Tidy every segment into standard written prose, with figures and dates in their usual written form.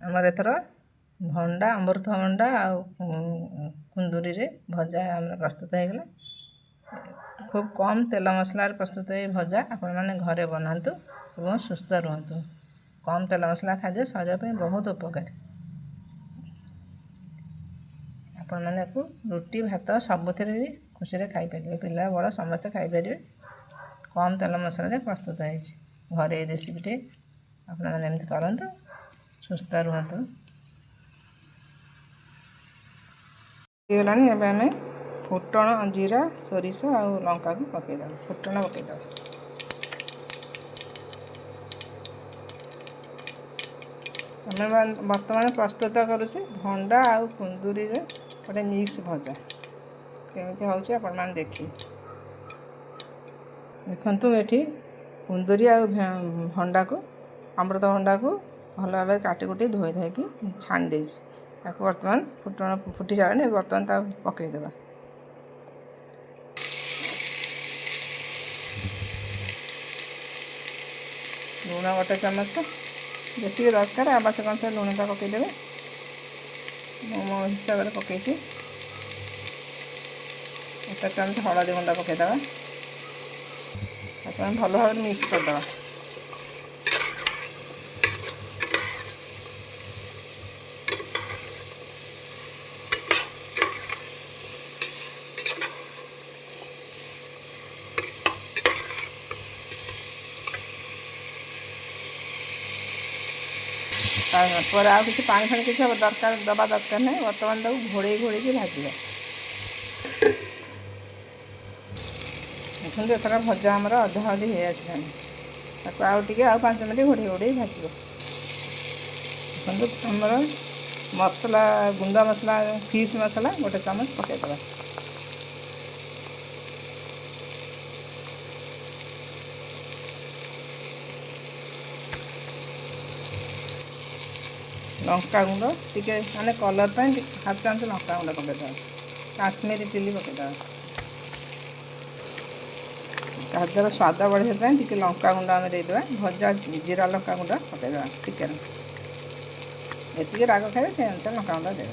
आमर एथर भंडा अमृतभंडा आउ कुंदूरी रे भजा आमर प्रस्तुत हो गला। खूब कम तेल मसला प्रस्तुत ये भजा आपण मैंने घरे बनातु और सुस्थ रुहतु। कम तेल मसला खाद्य शरीर पर बहुत उपकारी। आपण मैंने रुटी भात सबुथ भी खुशी खाईपर पिला बड़ समस्ते खाईपर। कम तेल मसला प्रस्तुत है घरे रेसिपीटे आपण मैंने एमती करतु सुस्थ रुहतु। गलानी एवं आम फुटण जीरा सोरिष आ लंका को पकईद फुटण पकईद आम बर्तमान प्रस्तुत करुचे भंडा आउ कुंदूरी रे गोटे मिक्स भजा केमी हूँ आपण मैंने देखिए देखु ये कुंदूरी आ भंडा को अमृतभंडा को भल भाव काटी कुटी धोई धाइकी छाणी दे बर्तमान फुटण फुटी सारे बर्तमान पकईदेवा। लुण गोटे चामच जी दरकार आवश्यक अनुसार लुणटा पकईदे मो हिसाब से पकई एक चामच हलदी गुंडा पकईदेवा। भल भाव मिक्स करदे पर आ कि पानी फानी किसी दरकार दबा दरकार नहीं बर्तमान घोड़े घोड़े भाजा देखते एथर भजा आमर अधा अधी हो आसला आउ 5 मिनट घोड़े घोड़े भाजो। देखो आमर मसला गुंडा मसला फिश मसला गोटे चामच पकईदे लंका गुंड टी माने कलर पर हाफ चामच लंका गुंड पकईदे काश्मीरी चिली पकईदे ताद्वारा स्वाद बढ़ाई टी लंका गुंड आम देदेवा भजा जीरा लंका गुंड पकईदे चिकेन ये राग खाए से अनुसार लंका गुंड दे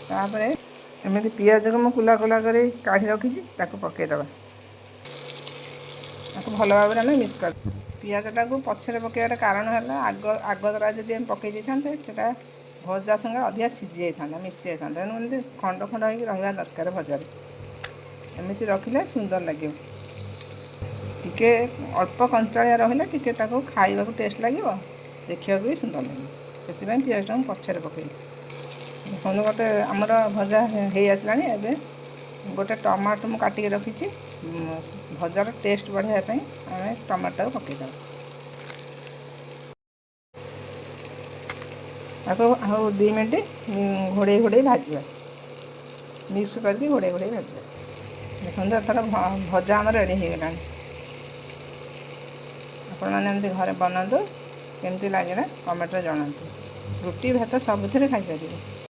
तापर एमती पियाज को मुझे कुला कुला कर काढ़ी रखी पकईदे भल भाव में मिक्स कर पियाजटा को पछरे पकड़ कारण है आग द्वारा जब पकई दी था भजा संगे अधिका सीझी जाता मिसी जाता तेणु खंड खंड हो रहा दरकार भजार एमती रखिले सुंदर लगे टिके अल्प कंचालिया रहा टे खावा टेस्ट लगे देखा भी सुंदर लगे से पियाजटा पछरे पकई देखो गोटे आमर भजा हो आसला गोटे टमाटो मुझे काटिक रखी भजार टेस्ट बढ़ाई आम टमाटो पकईद आउ 2 मिनट घोड़े घोड़े भाजा मिक्स करके घोड़े घोड़े भाजा। देखो एथर भजा आम रेडी हो गला आपण मैंने घरे बनातु केमती लगे कमेंट जनातु। रुटी भात सबुथ खाई पारे।